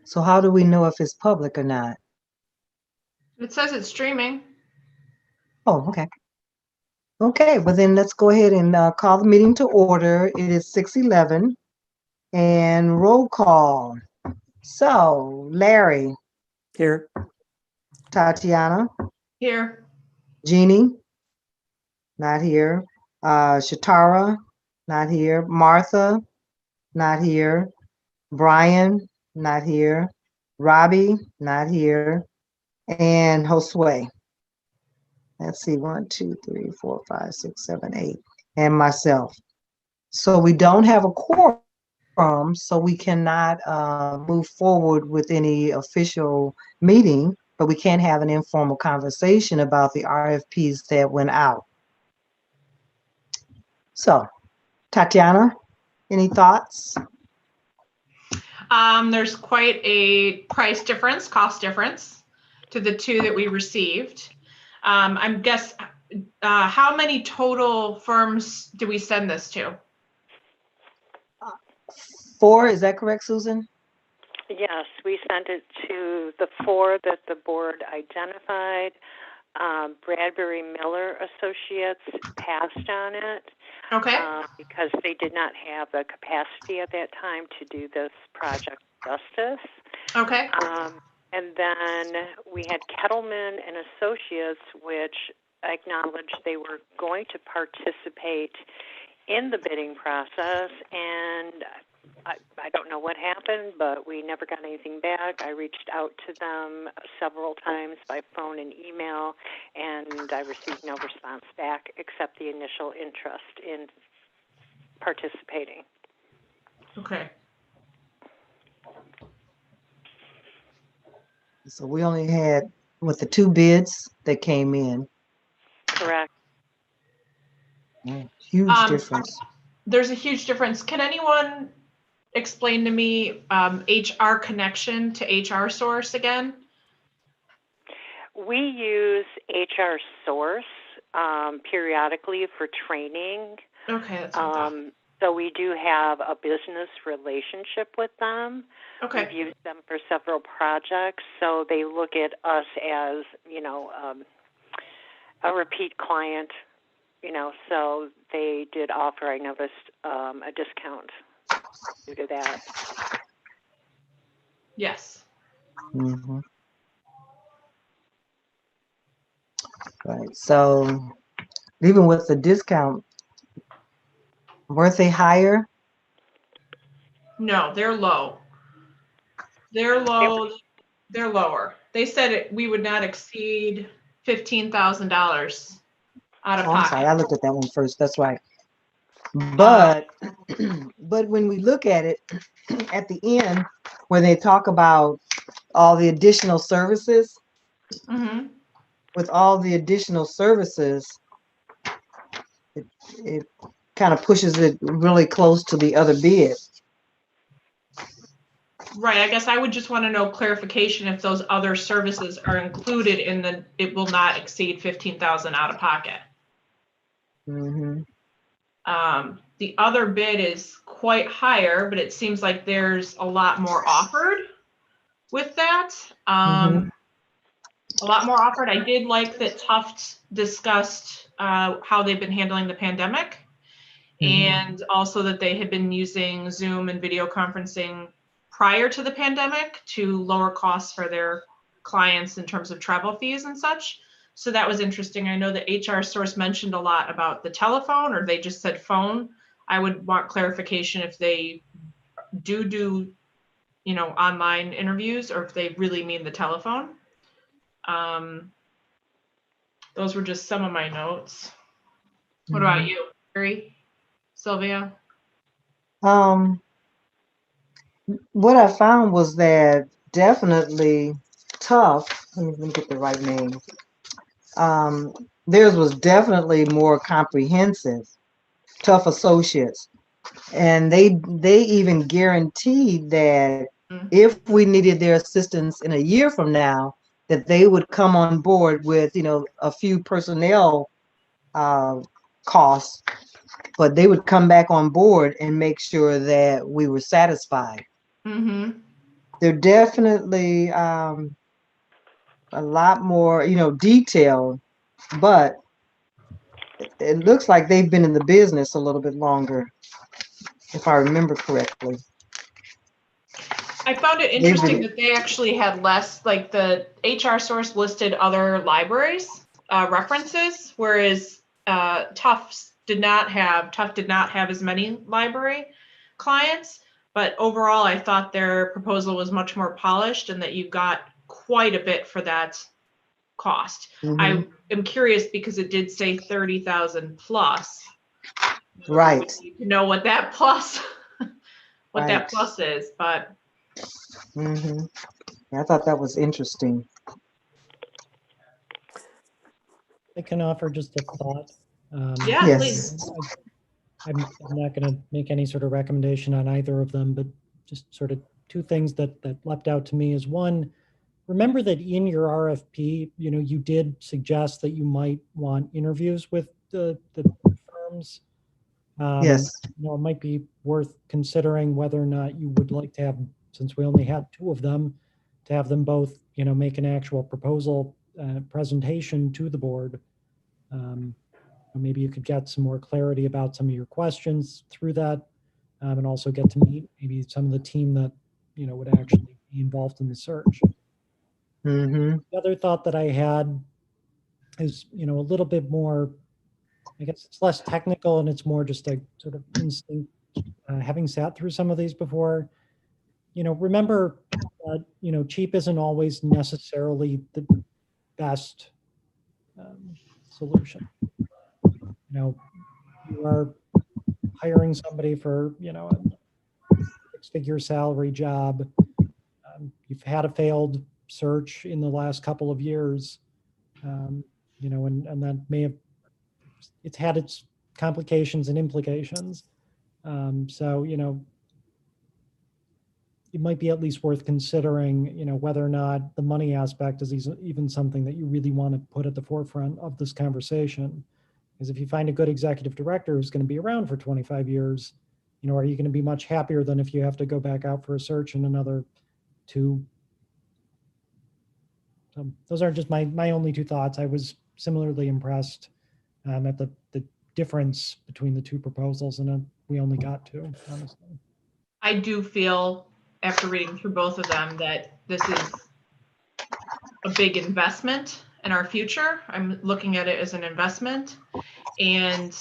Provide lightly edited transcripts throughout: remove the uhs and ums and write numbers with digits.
So how do we know if it's public or not? It says it's streaming. Oh, okay. Okay, well then let's go ahead and call the meeting to order. It is 6:11 and roll call. So, Larry, Here. Tatiana, Here. Jeannie, not here. Shatara, not here. Martha, not here. Brian, not here. Robbie, not here. And Josue. Let's see, 1, 2, 3, 4, 5, 6, 7, 8. And myself. So we don't have a quorum, so we cannot move forward with any official meeting, but we can have an informal conversation about the RFPs that went out. So, Tatiana, any thoughts? There's quite a price difference, cost difference to the two that we received. I'm guess how many total firms do we send this to? 4, is that correct, Susan? Yes, we sent it to the 4 that the board identified. Bradbury Miller Associates passed on it Okay. because they did not have the capacity at that time to do this project justice. Okay. And then we had Kettleman and Associates, which acknowledged they were going to participate in the bidding process, and I don't know what happened, but we never got anything back. I reached out to them several times by phone and email, and I received no response back except the initial interest in participating. Okay. So we only had, with the 2 bids that came in. Correct. Huge difference. There's a huge difference. Can anyone explain to me HR connection to HR source again? We use HR Source periodically for training. Okay, that's what I thought. So we do have a business relationship with them. Okay. We've used them for several projects, so they look at us as, a repeat client, so they did offer, I noticed, a discount due to that. Yes. Mm-hmm. Right. So even with the discount, weren't they higher? No, they're low. They're low. They're lower. They said we would not exceed $15,000 out of Oh, I'm pocket. sorry, I looked at that one first. That's right. But but when we look at it at the end, where they talk about all the additional services, Mm-hmm. with all the additional services, it kind of pushes it really close to the other bid. Right. I guess I would just want to know clarification if those other services are included in the, it will not exceed 15,000 out of pocket. Mm-hmm. The other bid is quite higher, but it seems like there's a lot more offered with that. Mm-hmm. A lot more offered. I did like that Tufts discussed how they've been handling the pandemic, and also that they had been using Zoom and video conferencing prior to the pandemic to lower costs for their clients in terms of travel fees and such. So that was interesting. I know that HR Source mentioned a lot about the telephone, or they just said phone. I would want clarification if they do online interviews, or if they really mean the telephone. Those were just some of my notes. What about you, Gary, Sylvia? What I found was that definitely Tough. Let me get the right name. Theirs was definitely more comprehensive. Tough Associates, and they even guaranteed that if we needed their assistance in a year from now, that they would come on board with a few personnel costs, but they would come back on board and make sure that we were satisfied. Mm-hmm. they're definitely a lot more, detailed, but it looks like they've been in the business a little bit longer, if I remember correctly. I found it interesting that they actually had less, like the HR source listed other libraries, references, whereas Tufts did not have as many library clients. But overall, I thought their proposal was much more polished and that you got quite a bit for that cost. Mm-hmm. I am curious because it did say 30,000 plus. Right. You know what that plus, Right. that plus is, but. Mm-hmm. Yeah, I thought that was interesting. I can offer just a thought. Yeah, Yes. please. I'm not going to make any sort of recommendation on either of them, but just sort of two things that leapt out to me is one, remember that in your RFP, you did suggest that you might want interviews with the firms. Yes. It might be worth considering whether or not you would like to have, since we only had two of them, to have them both, make an actual proposal presentation to the board. Maybe you could get some more clarity about some of your questions through that, and also get to meet maybe some of the team that would actually be involved in the search. Mm-hmm. The other thought that I had is a little bit more, I guess it's less technical and it's more just a sort of instinct, having sat through some of these before. Remember that cheap isn't always necessarily the best solution. You are hiring somebody for, a six-figure salary job. You've had a failed search in the last couple of years, and that may have, it's had its complications and implications. So, it might be at least worth considering, whether or not the money aspect is even something that you really want to put at the forefront of this conversation. Because if you find a good executive director who's going to be around for 25 years, are you going to be much happier than if you have to go back out for a search in another 2? So those are just my only two thoughts. I was similarly impressed at the difference between the two proposals, and we only got 2, honestly. I do feel, after reading through both of them, that this is a big investment in our future. I'm looking at it as an investment. And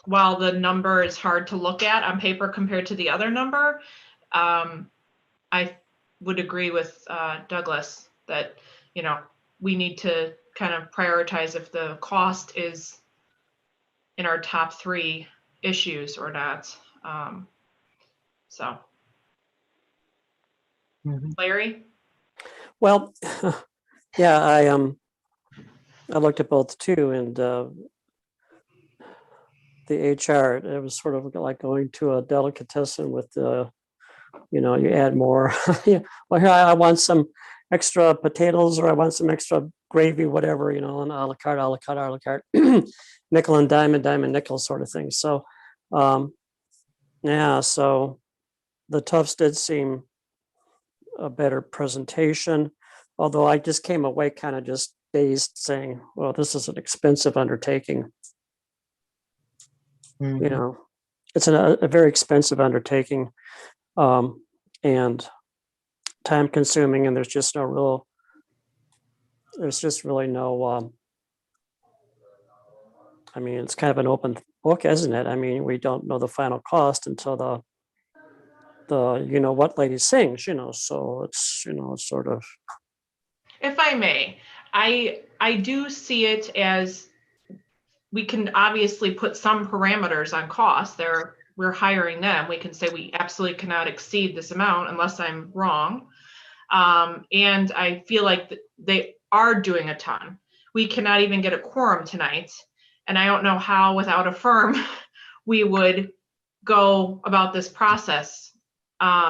while the number is hard to look at on paper compared to the other number, I would agree with Douglas that, we need to kind of prioritize if the cost is in our top 3 issues or not. So. Mm-hmm. Larry? Well, yeah, I looked at both too, and the HR, it was sort of like going to a delicatessen with you add more. Well, here I want some extra potatoes, or I want some extra gravy, whatever, and a la carte, nickel and dime nickel sort of thing. So, yeah, so the Tufts did seem a better presentation, although I just came away kind of just dazed, saying, well, this is an expensive undertaking. Mm-hmm. It's a very expensive undertaking, and time consuming, and there's just really no, I mean, it's kind of an open book, isn't it? I mean, we don't know the final cost until the what lady sings, so it's, it's sort of. If I may, I do see it as, we can obviously put some parameters on cost. We're hiring them. We can say we absolutely cannot exceed this amount unless I'm wrong. And I feel like they are doing a ton. We cannot even get a quorum tonight. And I don't know how, without a firm, we would go about this process.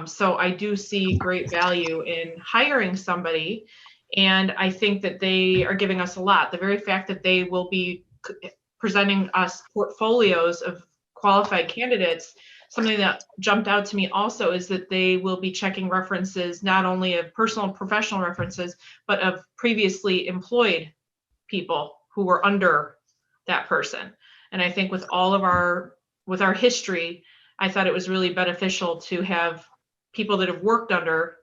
So I do see great value in hiring somebody. And I think that they are giving us a lot. The very fact that they will be presenting us portfolios of qualified candidates something that jumped out to me also is that they will be checking references, not only of personal and professional references, but of previously employed people who were under that person. And I think with our history, I thought it was really beneficial to have people that have worked under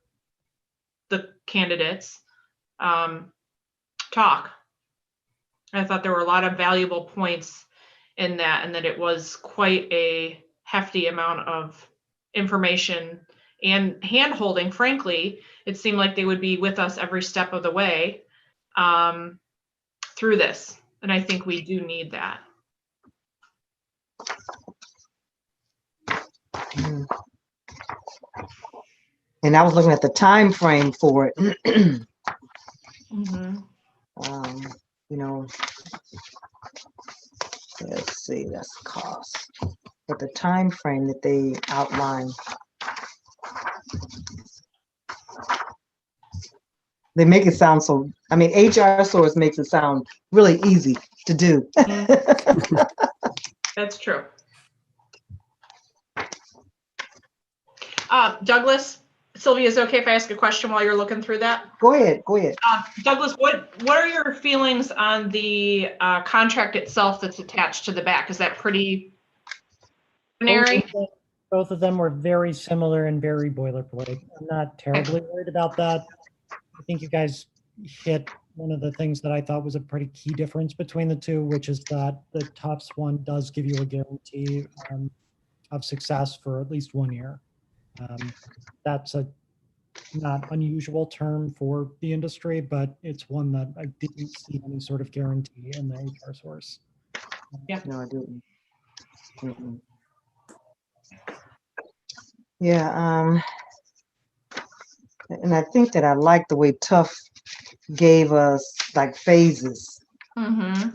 the candidates talk. I thought there were a lot of valuable points in that, and that it was quite a hefty amount of information and hand-holding. Frankly, it seemed like they would be with us every step of the way through this. And I think we do need that. Mhm. And I was looking at the time frame for it. Mm-hmm. You know, let's see, that's cost. But the time frame that they outline, they make it sound so, I mean, HR Source makes it sound really easy to do. That's true. Douglas, Sylvia, is it okay if I ask a question while you're looking through that? Go ahead, go ahead. Douglas, what are your feelings on the contract itself that's attached to the back? Is that pretty ordinary? Both of them were very similar and very boilerplate. I'm not terribly worried about that. I think you guys hit one of the things that I thought was a pretty key difference between the two, which is that the Tufts one does give you a guarantee of success for at least 1 year. That's a not unusual term for the industry, but it's one that I didn't see any sort of guarantee in the HR Source. Yeah. No, I didn't. Mm-mm. Yeah, and I think that I like the way Tough gave us like phases. Mm-hmm.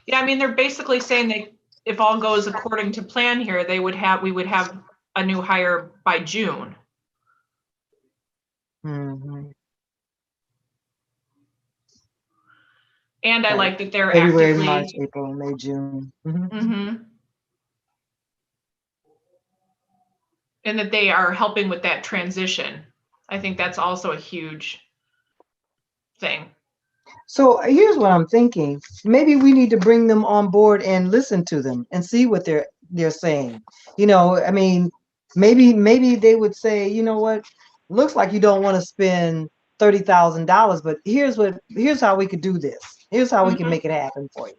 Yeah, I mean, they're basically saying that if all goes according to plan here, we would have a new hire by June. Mhm. And I Right. like that they're February, actively. March, April, May, June. Mhm. Mm-hmm. And that they are helping with that transition. I think that's also a huge thing. So here's what I'm thinking. Maybe we need to bring them on board and listen to them and see what they're saying. You know, I mean, maybe they would say, you know what, looks like you don't want to spend $30,000, but here's how we could do this. Here's how we can make it happen for you.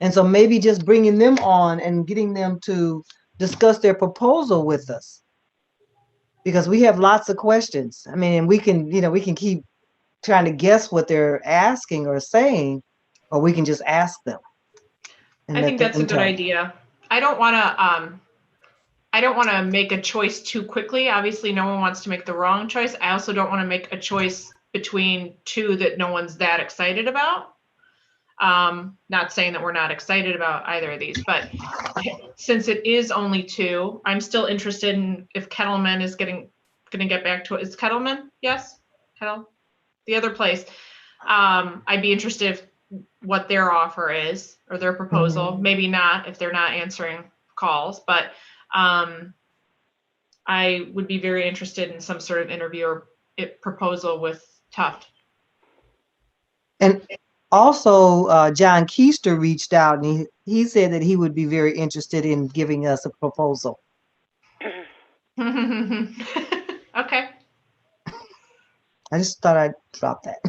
And so maybe just bringing them on and getting them to discuss their proposal with us, because we have lots of questions. I mean, we can keep trying to guess what they're asking or saying, or we can just ask them. I think that's a good idea. I don't want to make a choice too quickly. Obviously, no one wants to make the wrong choice. I also don't want to make a choice between two that no one's that excited about. Not saying that we're not excited about either of these, but since it is only two, I'm still interested in if Kettleman is going to get back to it. Is Kettleman? Yes? Kettle? The other place. I'd be interested if what their offer is or their proposal. Mhm. Maybe not if they're not answering calls, but I would be very interested in some sort of interview or proposal with Tuft. And also, John Keister reached out and he said that he would be very interested in giving us a proposal. Okay. I just thought I'd drop that.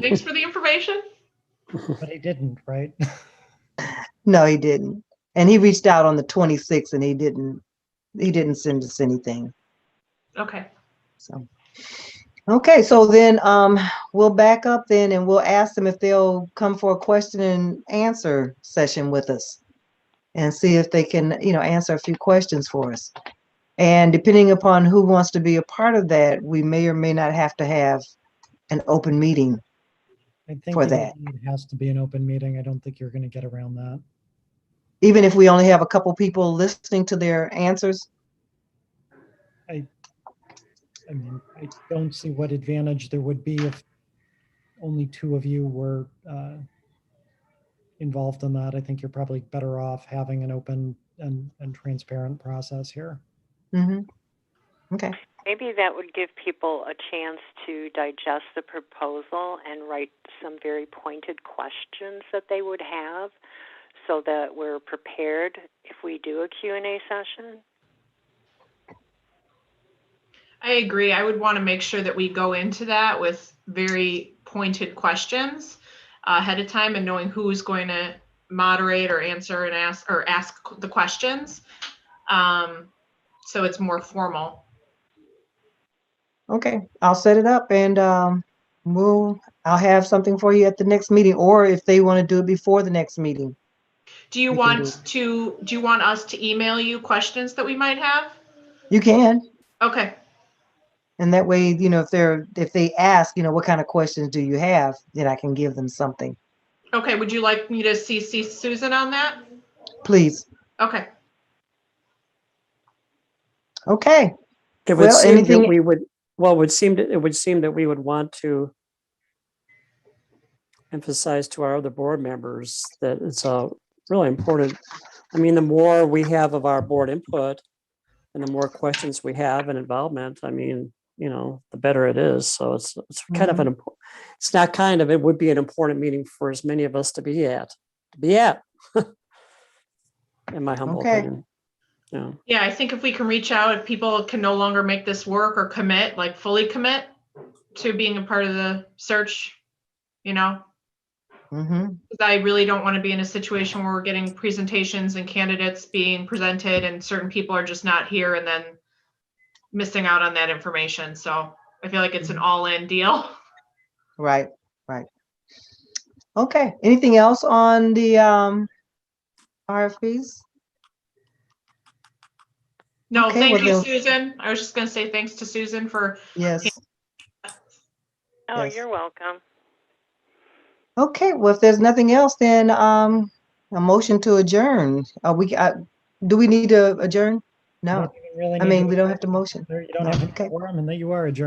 Thanks for the information. But he didn't, right? No, he didn't. And he reached out on the 26th and he didn't send us anything. Okay. So, okay, so then we'll back up then and we'll ask them if they'll come for a question and answer session with us and see if they can, answer a few questions for us. And depending upon who wants to be a part of that, we may or may not have to have an open meeting. I think For that. it has to be an open meeting. I don't think you're going to get around that. Even if we only have a couple people listening to their answers? I mean, I don't see what advantage there would be if only two of you were involved in that. I think you're probably better off having an open and transparent process here. Okay. Maybe that would give people a chance to digest the proposal and write some very pointed questions that they would have so that we're prepared if we do a Q&A session. I agree. I would want to make sure that we go into that with very pointed questions ahead of time and knowing who's going to moderate or answer and ask the questions. So it's more formal. Okay, I'll set it up and I'll have something for you at the next meeting, or if they want to do it before the next meeting. Do you want us to email you questions that we might have? You can. Okay. And that way, if they ask, what kind of questions do you have, then I can give them something. Okay. Would you like me to CC Susan on that? Please. Okay. Okay. It would Well, seem anything- that we would, well, it would seem that we would want to emphasize to our other board members that it's really important. I mean, the more we have of our board input and the more questions we have and involvement, I mean, the better it is. So it's kind of it's not kind of, it would be an important meeting for as many of us to be at, in my humble Okay. opinion. Yeah. Yeah, I think if we can reach out, if people can no longer make this work or commit, like fully commit to being a part of the search, because I really don't want to be in a situation where we're getting presentations and candidates being presented and certain people are just not here and then missing out on that information. So I feel like it's an all-in deal. Right. Okay. Anything else on the RFPs? No, Okay, thank well, you, then- Susan. I was just going to say thanks to Susan for. Yes. Oh, Yes. you're welcome. Okay. Well, if there's nothing else, then a motion to adjourn. Do we need to adjourn? You No. don't even really I need mean, to- we don't have to motion. You don't have Okay. a quorum and that you are adjourned.